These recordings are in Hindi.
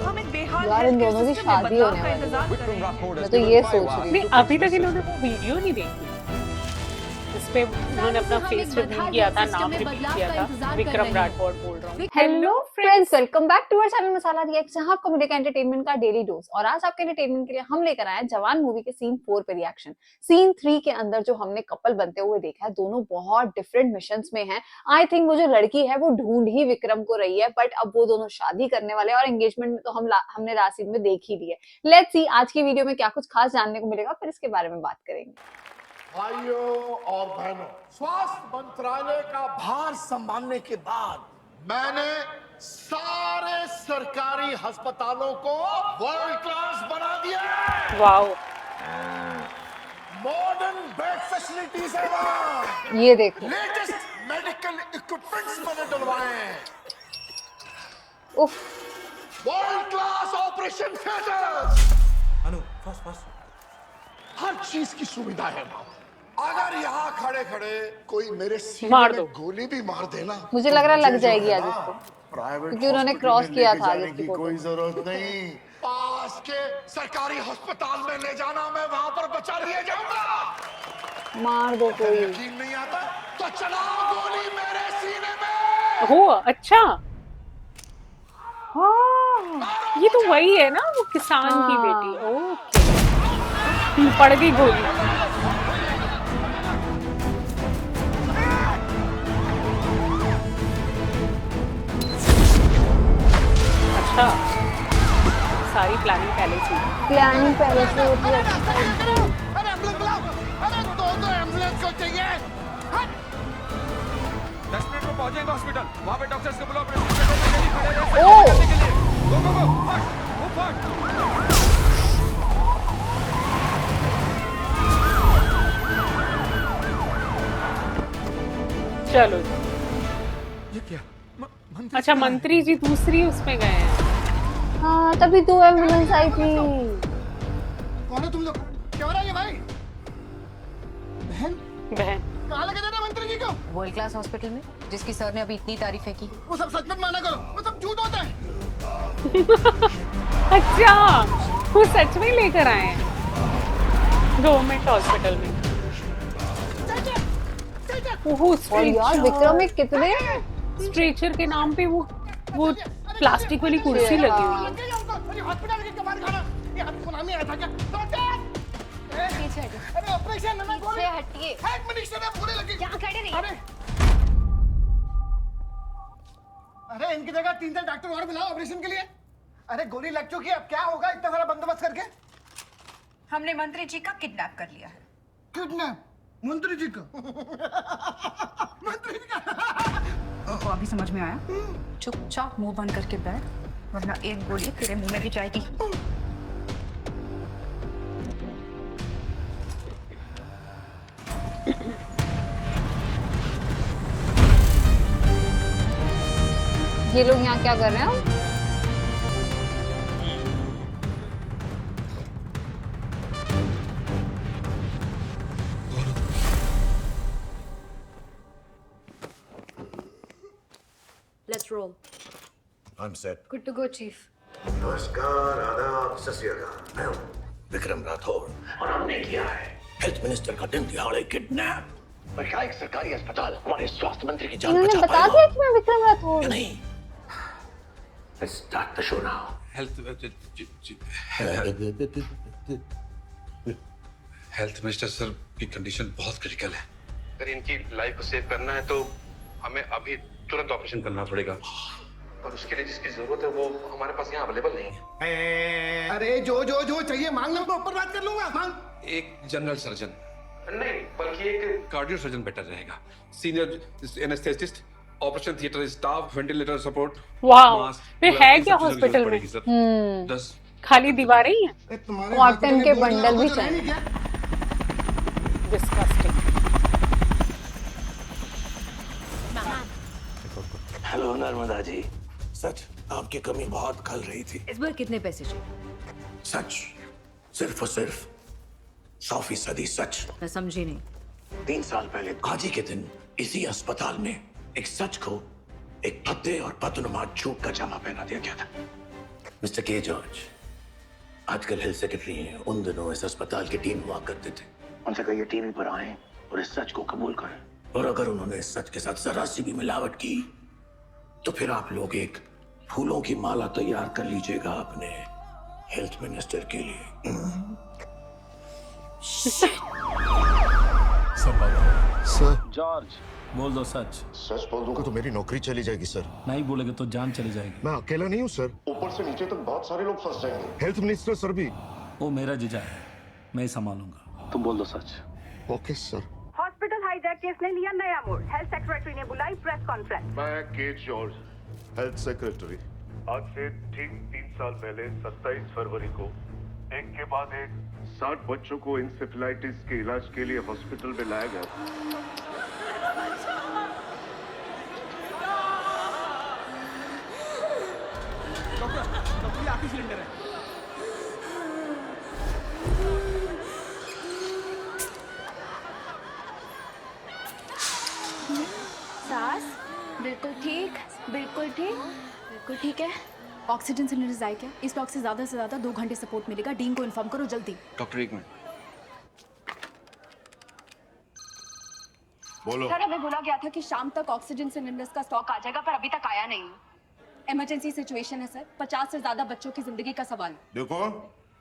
हम एक बेहाल यार इन दोनों की सिस्टम में शादी बदलाव होने का वाली इंतजार है। कर रहे हैं। मैं तो ये सोच रही नहीं हूँ। अभी तक इन्होंने वो वीडियो नहीं देखी इस पे उन्होंने अपना फेस रिवील किया था, नाम रिवील किया था। विक्रम राठौड़ बोल रहा हूँ। Hello friends, welcome back to our channel Masala react, जहां आपको मिलेगा एंटरटेनमेंट का डेली डोज। और आज आपके एंटरटेनमेंट के लिए हम लेकर आए हैं जवान मूवी के सीन 4 पे रिएक्शन। सीन 3 के अंदर जो हमने कपल बनते हुए देखा है, दोनों बहुत डिफरेंट मिशंस में हैं। आई थिंक वो जो लड़की है वो ढूंढ ही विक्रम को रही है, बट अब वो दोनों शादी करने वाले हैं और एंगेजमेंट में तो हमने राशि में देख ही ली है। लेट्स सी आज की वीडियो में क्या कुछ खास जानने को मिलेगा, फिर इसके बारे में बात करेंगे। भाइयों और बहनों, स्वास्थ्य मंत्रालय का भार संभालने के बाद मैंने सारे सरकारी अस्पतालों को वर्ल्ड क्लास बना दिया है। वाओ, मॉडर्न बेड फैसिलिटीज है वहाँ। ये देखो, लेटेस्ट मेडिकल इक्विपमेंट्स मैंने डलवाए हैं। उफ, वर्ल्ड क्लास ऑपरेशन थिएटर्स, अनु फास्ट फास्ट। हर चीज की सुविधा है वहाँ। अगर यहाँ खड़े खड़े कोई मेरे सीने मार में दो। गोली भी मार देना, मुझे लग रहा है लग मुझे जो जाएगी है आज ना, इसको, प्राइवेट क्योंकि उन्होंने हॉस्पिटल क्रॉस में किया लेके था आज जाने इसकी की फोटो कोई में। जरूरत नहीं। पास के सरकारी अस्पताल में ले जाना, मैं वहां पर बचा लिए जाऊंगा। मार दो कोई। यकीन नहीं आता तो चलाओ गोली मेरे सीने में। हो अच्छा। हाँ, ये तो वही है ना, वो किसान की बेटी। ओके, पड़ गई गोली। अच्छा, सारी प्लानिंग पहले से ही। प्लानिंग पहले से होती है। अरे एम्बुलेंस बुलाओ। अरे दो एम्बुलेंस को चाहिए। 10 मिनट में पहुंचेंगे हॉस्पिटल। वहाँ पे डॉक्टर्स को बुलाओ। खड़े रहे। ओ गो गो गो, फास्ट मूव फास्ट। चलो। ये क्या? मंत्री अच्छा, मंत्री जी दूसरी उसमें गए हैं। हाँ, तभी 2 एम्बुलेंस आई थी। कौन है तुम लोग? क्या हो रहा है ये भाई? बहन बहन कहाँ लगे थे मंत्री जी को? वर्ल्ड क्लास हॉस्पिटल में, जिसकी सर ने अभी इतनी तारीफें की। वो सब सच मत माना करो, वो सब झूठ होता है। अच्छा, वो सच में लेकर आए हैं गवर्नमेंट हॉस्पिटल में। ओहो, और यार विक्रम में कितने स्ट्रेचर के नाम पे वो प्लास्टिक वाली कुर्सी लगी हुई है। अरे हॉस्पिटल के कमाल खाना, ये आपको नाम ही आया था क्या? डॉक्टर! पीछे हटो। अरे ऑपरेशन है ना, गोली। पीछे हटिए। हेड मिनिस्टर ने पूरे लगी। यहाँ खड़े रहिए। अरे इनकी जगह 3 डॉक्टर और बुलाओ ऑपरेशन के लिए। अरे गोली लग चुकी है, अब क्या होगा इतना सारा बंदोबस्त करके? हमने मंत्री जी का किडनैप कर लिया है। किडनैप? मंत्री जी का? मंत्री जी का? तो अभी समझ में आया? चुपचाप मुंह बंद करके बैठ, वरना एक गोली तेरे मुंह में भी जाएगी। ये लोग यहाँ क्या कर रहे हैं? Let's roll. I'm set. Good to go, chief. नमस्कार, आदाब, सत श्री अकाल। मैं हूँ विक्रम राठौड़ और हमने किया है हेल्थ मिनिस्टर का दिन दिहाड़े किडनैप। और क्या एक सरकारी अस्पताल हमारे स्वास्थ्य मंत्री की जान इन्होंने बचा बता पाएगा दिया कि मैं विक्रम राठौड़ या हूँ। नहीं? Let's start the show now. Health minister sir की कंडीशन बहुत क्रिटिकल है। अगर इनकी लाइफ को सेव करना है तो हमें अभी तुरंत ऑपरेशन करना पड़ेगा, और उसके लिए जिसकी जरूरत है वो हमारे पास यहाँ अवेलेबल नहीं है। अरे जो चाहिए मांग लो, मैं ऊपर बात कर लूंगा। मांग। एक जनरल सर्जन, नहीं बल्कि एक कार्डियो सर्जन बेटर रहेगा। Senior anaesthetist, operation theatre staff, ventilator support. वाह, फिर है क्या हॉस्पिटल में? 10 खाली दीवारें ही हैं। तुम्हारे कॉटन के हाथ में बंडल भी तो है नहीं चाहिए। क्या? डिस्गस्टिंग। हेलो नर्मदा जी, सच आपकी कमी बहुत खल रही थी। इस बार कितने पैसे चाहिए? सच, सिर्फ और सिर्फ 100% सच। मैं समझी नहीं। 3 साल पहले आज ही के दिन इसी अस्पताल में एक सच को एक भद्दे और बदनुमा झूठ का जामा पहना दिया गया था। मिस्टर के जॉर्ज, आजकल हेल्थ सेक्रेटरी हैं, उन दिनों इस अस्पताल की टीम हुआ करते थे। उनसे कहिए टीवी पर आए और इस सच को कबूल करें, और अगर उन्होंने इस सच के साथ जरा सी भी मिलावट की तो फिर आप लोग एक फूलों की माला तैयार कर लीजिएगा अपने हेल्थ मिनिस्टर के लिए। सर जॉर्ज, बोल दो सच। सच बोल दूंगा तो मेरी नौकरी चली जाएगी सर। नहीं बोलेगे तो जान चली जाएगी। मैं अकेला नहीं हूँ सर, ऊपर से नीचे तक बहुत सारे लोग फंस जाएंगे। हेल्थ मिनिस्टर सर भी। वो मेरा जीजा है, मैं ही संभालूंगा। तुम बोल दो सच। Okay sir. Hospital hijack case ने लिया नया मोड़। हेल्थ सेक्रेटरी ने बुलाई प्रेस कॉन्फ्रेंस। मैं के जॉर्ज, हेल्थ सेक्रेटरी। आज से ठीक 3 साल पहले 27 फरवरी को एक के बाद एक 60 बच्चों को इंसेफेलाइटिस के इलाज के लिए हॉस्पिटल में लाया गया। डॉक्टर, ये आखिरी सिलेंडर है। सास, बिल्कुल ठीक, बिल्कुल ठीक, बिल्कुल ठीक है। ऑक्सीजन सिलेंडर आए क्या? इस ब्लॉक से ज्यादा 2 घंटे सपोर्ट मिलेगा। डीन को इन्फॉर्म करो जल्दी। डॉक्टर एक मिनट। बोलो। सर, हमें बोला गया था कि शाम तक ऑक्सीजन सिलेंडर्स का स्टॉक आ जाएगा, पर अभी तक आया नहीं। इमरजेंसी सिचुएशन है सर, 50 से ज्यादा बच्चों की जिंदगी का सवाल। देखो,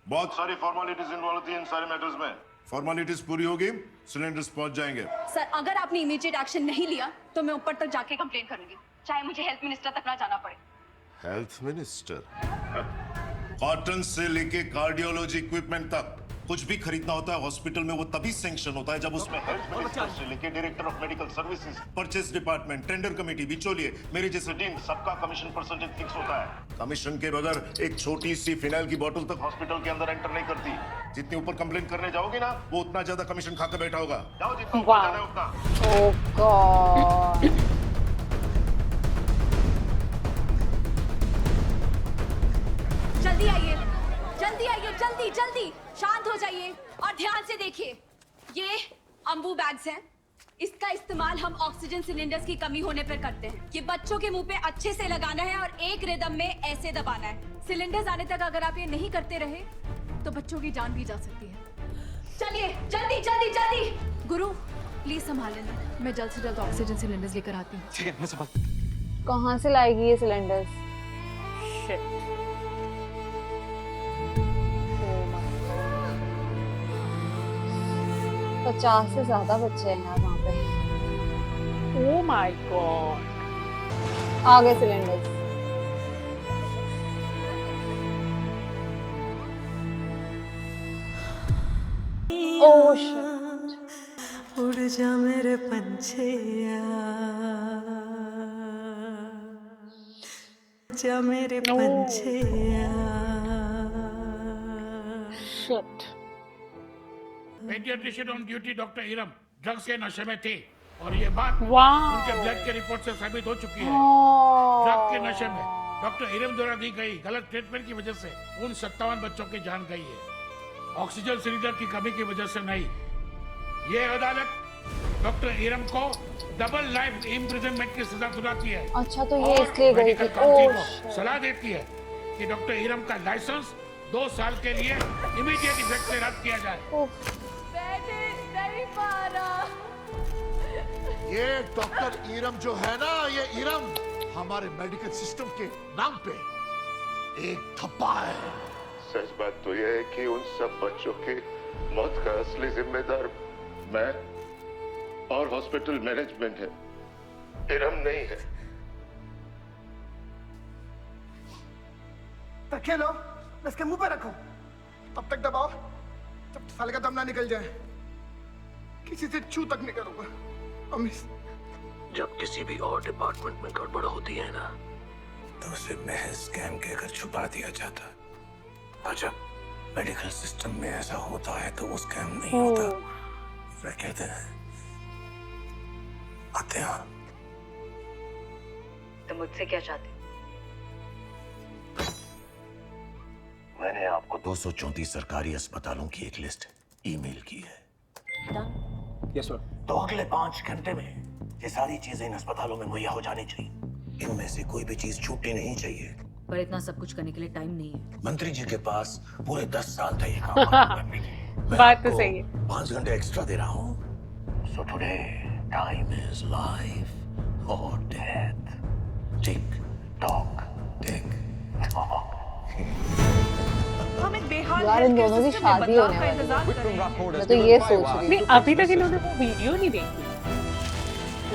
बहुत सारी फॉर्मेलिटीज इन्वॉल्व थी इन सारे मैटर्स में। फॉर्मेलिटीज पूरी होगी, सिलेंडर्स पहुंच जाएंगे। सर, अगर आपने इमीडिएट एक्शन नहीं लिया तो मैं ऊपर तक जाके कंप्लेंट करूंगी, चाहे मुझे हेल्थ मिनिस्टर तक ना जाना पड़े। Health minister? कॉटन से लेके कार्डियोलॉजी इक्विपमेंट तक कुछ भी खरीदना होता है हॉस्पिटल में, वो तभी सैंक्शन होता है जब उसमें हेल्थ मिनिस्टर से लेके director of medical services, purchase department, tender committee, बिचौलिए, मेरे जैसे डीन, सबका कमीशन परसेंटेज फिक्स होता है। कमीशन के बगैर एक छोटी सी फिनाइल की बोतल तक हॉस्पिटल के अंदर एंटर नहीं करती। जितनी ऊपर कंप्लेंट करने जाओगे ना, वो उतना ज्यादा कमीशन खाकर बैठा होगा। जाओ, जितना ऊपर जाना है उतना। ओह गॉड। जल्दी आइए, जल्दी आइए, जल्दी जल्दी। शांत हो जाइए और ध्यान से देखिए। ये अम्बू बैग्स हैं। इसका इस्तेमाल हम ऑक्सीजन सिलेंडर्स की कमी होने पर करते हैं। ये बच्चों के मुंह पे अच्छे से लगाना है और एक रिदम में ऐसे दबाना है। सिलेंडर्स आने तक अगर आप ये नहीं करते रहे तो बच्चों की जान भी जा सकती है। चलिए, जल्दी जल्दी जल्दी। गुरु, प्लीज संभाल लेना, मैं जल्द से जल्द ऑक्सीजन सिलेंडर्स लेकर आती हूँ। ठीक है, मैं संभाल। कहाँ से लाएगी ये सिलेंडर्स? शिट। 50 से ज्यादा बच्चे हैं यार वहाँ पे। Oh my God. आ गए सिलेंडर्स। Oh shit. उड़ जा मेरे पंछिया, जा मेरे पंछिया। Shit. Pediatrician on duty doctor Iram drugs के नशे में थे और ये बात वाह। उनके ब्लड के रिपोर्ट से साबित हो चुकी है। ड्रग के नशे में डॉक्टर इरम द्वारा दी गई गलत ट्रीटमेंट की वजह से उन 57 बच्चों की जान गई है। ऑक्सीजन सिलेंडर की कमी की वजह से नहीं। ये अदालत डॉक्टर इरम को डबल लाइफ इम्प्रिजनमेंट की सजा सुनाती है। अच्छा, तो ये और इसलिए गई मेडिकल थी। काउंसिल ओह को सलाह देती है कि डॉक्टर इरम का लाइसेंस 2 साल के लिए इमीडिएट इफेक्ट से रद्द किया जाए। नहीं पा रहा। ये डॉक्टर इरम जो है ना, ये इरम हमारे मेडिकल सिस्टम के नाम पे एक धब्बा है। सच बात तो यह है कि उन सब बच्चों के मौत का असली जिम्मेदार मैं और हॉस्पिटल मैनेजमेंट है, इरम नहीं है। रखे लो, इसके मुंह पे रखो, तब तक दबाओ जब साले का दम ना निकल जाए। किसी से छू तक नहीं करूंगा। अमित, जब किसी भी और डिपार्टमेंट में गड़बड़ होती है ना, तो उसे महज स्कैम कहकर छुपा दिया जाता, और जब मेडिकल सिस्टम में ऐसा होता है तो वो स्कैम नहीं होता। वे कहते हैं हत्या। तो मुझसे क्या चाहते? मैंने आपको 234 सरकारी अस्पतालों की एक लिस्ट ईमेल की है। Yes sir. तो अगले 5 घंटे में ये सारी चीजें इन अस्पतालों में मुहैया हो जानी चाहिए। इनमें से कोई भी चीज छूटनी नहीं चाहिए। पर इतना सब कुछ करने के लिए टाइम नहीं है। मंत्री जी के पास पूरे 10 साल थे ये काम करने के। बात तो सही है। 5 घंटे एक्स्ट्रा दे रहा हूँ। So today time is life और death. Tick tock tick tock. हम एक बेहाल यार इन दोनों की शादी होने वाली है। मैं तो ये सोच रही नहीं, अभी तक इन्होंने वो वीडियो नहीं देखी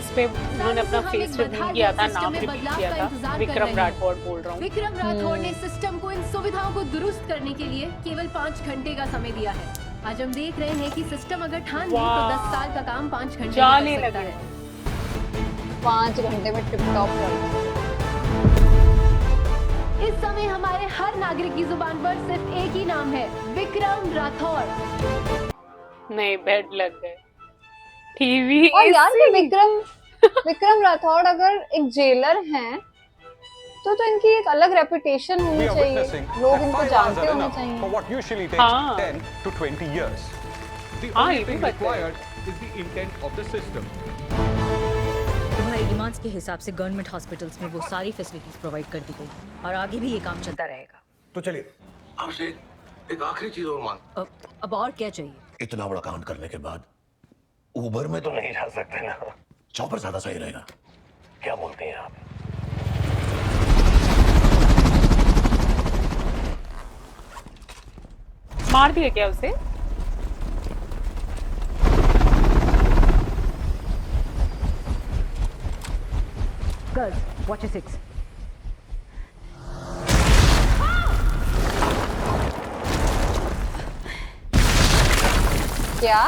इस पे उन्होंने अपना फेस रिवील किया था, नाम रिवील किया था। विक्रम राठौड़ बोल रहा हूँ। विक्रम राठौड़ ने सिस्टम को इन सुविधाओं को दुरुस्त करने के लिए केवल 5 घंटे का समय दिया है। आज हम देख रहे हैं कि सिस्टम अगर ठान ले तो 10 साल का काम 5 घंटे में कर सकता है। 5 घंटे में टिप टॉप कर। इस समय हमारे हर नागरिक की जुबान पर सिर्फ एक ही नाम है, विक्रम राठौड़। नहीं, बेड लग गए। टीवी और यार ये विक्रम राठौड़ अगर एक जेलर हैं तो इनकी एक अलग रेपुटेशन होनी चाहिए, लोग इनको जानते होने चाहिए। For what usually takes 10 to 20 years. The only thing required is the intent of the system. तुम्हारी डिमांड्स के हिसाब से गवर्नमेंट हॉस्पिटल्स में वो सारी फैसिलिटीज प्रोवाइड कर दी गई और आगे भी ये काम चलता रहेगा। तो चलिए आपसे एक आखिरी चीज और मांग। अब और क्या चाहिए? इतना बड़ा कांड करने के बाद उबर में तो नहीं जा सकते ना, चौपर ज्यादा सही रहेगा। क्या बोलते हैं आप? मार दिया क्या उसे? Girls, watch your 6. क्या?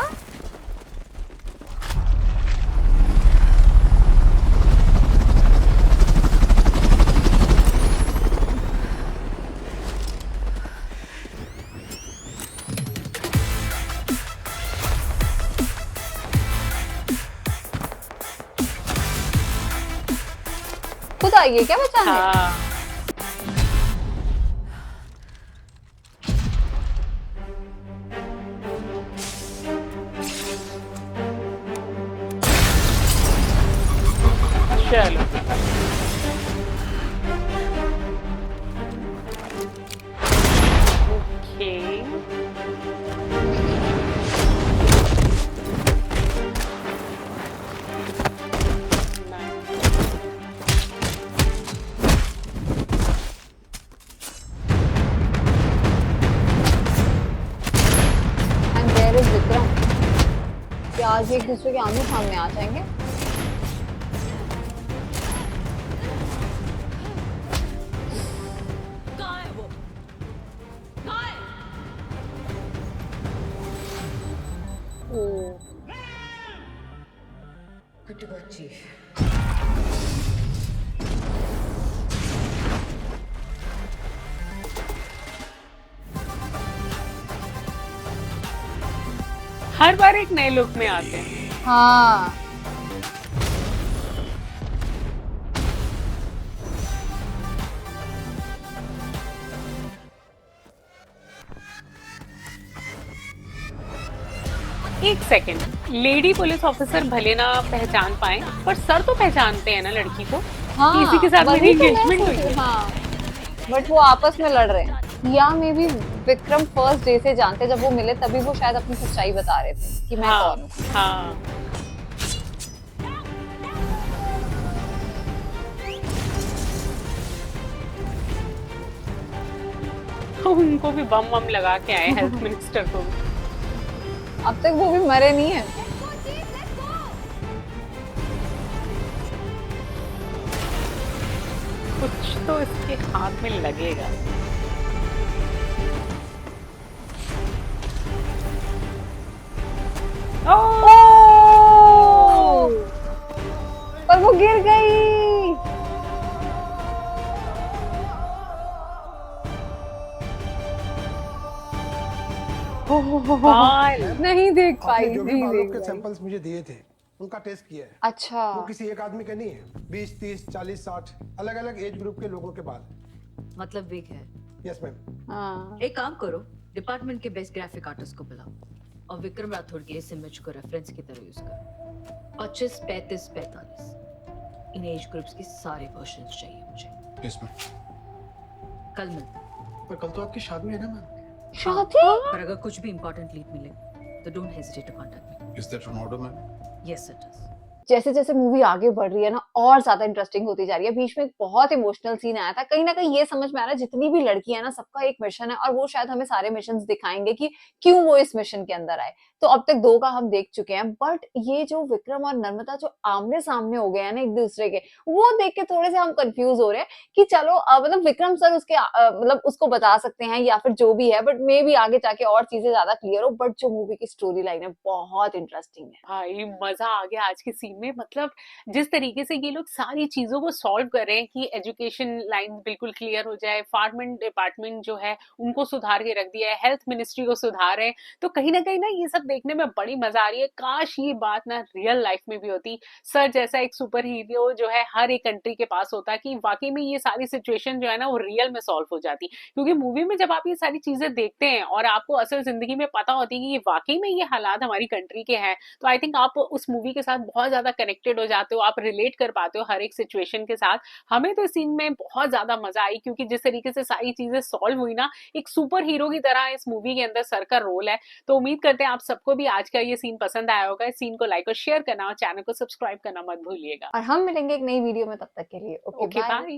खुद आई है क्या बचाने? हाँ। चलो okay. And where is Vikram? क्या आज एक दूसरे के आमने सामने आ जाएंगे? हर बार एक नए लुक में आते हैं। हाँ एक सेकंड, लेडी पुलिस ऑफिसर भले ना पहचान पाए पर सर तो पहचानते हैं ना लड़की को। हाँ, किसी के साथ मेरी वही तो मैं एंगेजमेंट हुई सोच है। रही- हाँ, बट वो आपस में लड़ रहे हैं या may be Vikram first day से जानते, जब वो मिले तभी वो शायद अपनी सच्चाई बता रहे थे कि मैं हाँ, कौन हूँ। हाँ। उनको भी बम बम लगा के आए हेल्थ मिनिस्टर को। अब तक वो भी मरे नहीं है। कुछ तो इसके हाथ में लगेगा। पर वो गिर गई। नहीं देख पाई, जो भी नहीं बालों देख के पाई। सैंपल्स मुझे दिए थे उनका टेस्ट किया है। अच्छा। वो किसी एक आदमी के नहीं है, 20, 30, 40, 60 अलग अलग एज ग्रुप के लोगों के बाल। मतलब वीक है। Yes ma'am. हाँ। एक काम करो, डिपार्टमेंट के बेस्ट ग्राफिक आर्टिस्ट को बुलाओ और विक्रम राठौड़ के इस इमेज को रेफरेंस की तरह यूज करो। 25, 35, 45। इन एज ग्रुप्स के सारे वर्जन्स चाहिए मुझे। किसमें? कल मिलते हैं। पर कल तो आपकी शादी है ना मैम? शादी? पर अगर कुछ भी इंपॉर्टेंट लीड मिले तो don't hesitate to contact me. Is that an order ma'am? Yes it is. जैसे जैसे मूवी आगे बढ़ रही है ना और ज्यादा इंटरेस्टिंग होती जा रही है। बीच में एक बहुत इमोशनल सीन आया था, कहीं ना कहीं ये समझ में आ रहा है जितनी भी लड़की है ना सबका एक मिशन है और वो शायद हमें सारे मिशंस दिखाएंगे कि क्यों वो इस मिशन के अंदर आए। तो अब तक 2 का हम देख चुके हैं, बट ये जो विक्रम और नर्मदा जो आमने सामने हो गए हैं ना एक दूसरे के, वो देख के थोड़े से हम कंफ्यूज हो रहे हैं कि चलो मतलब विक्रम सर उसके मतलब उसको बता सकते हैं या फिर जो भी है, बट मे भी आगे जाके और चीजें ज्यादा क्लियर हो। बट जो मूवी की स्टोरी लाइन है बहुत इंटरेस्टिंग है भाई, मजा आ गया आज के सीन में। मतलब जिस तरीके से ये लोग सारी चीजों को सॉल्व कर रहे हैं कि एजुकेशन लाइन बिल्कुल क्लियर हो जाए, फार्मेंट डिपार्टमेंट जो है उनको सुधार के रख दिया है, हेल्थ मिनिस्ट्री को सुधार रहे हैं, तो कहीं ना ये सब देखने में बड़ी मजा आ रही है। काश ये बात ना रियल लाइफ में भी होती, सर जैसा एक सुपर हीरो जो है हर एक कंट्री के पास होता, कि वाकई में ये सारी सिचुएशन जो है ना वो रियल में सॉल्व हो जाती। क्योंकि मूवी में जब आप ये सारी चीजें देखते हैं और आपको असल जिंदगी में पता होती है कि ये वाकई में ये हालात हमारी कंट्री के हैं, तो आई थिंक आप उस मूवी के साथ बहुत ज्यादा कनेक्टेड हो जाते हो, आप रिलेट कर पाते हो हर एक सिचुएशन के साथ। हमें तो इस सीन में बहुत ज्यादा मजा आई क्योंकि जिस तरीके से सारी चीजें सॉल्व हुई ना, एक सुपर हीरो की तरह इस मूवी के अंदर सर का रोल है। तो उम्मीद करते हैं आप सबको भी आज का ये सीन पसंद आया होगा। इस सीन को लाइक और शेयर करना और चैनल को सब्सक्राइब करना मत भूलिएगा। और हम मिलेंगे एक नई वीडियो में, तब तक के लिए ओके बाय।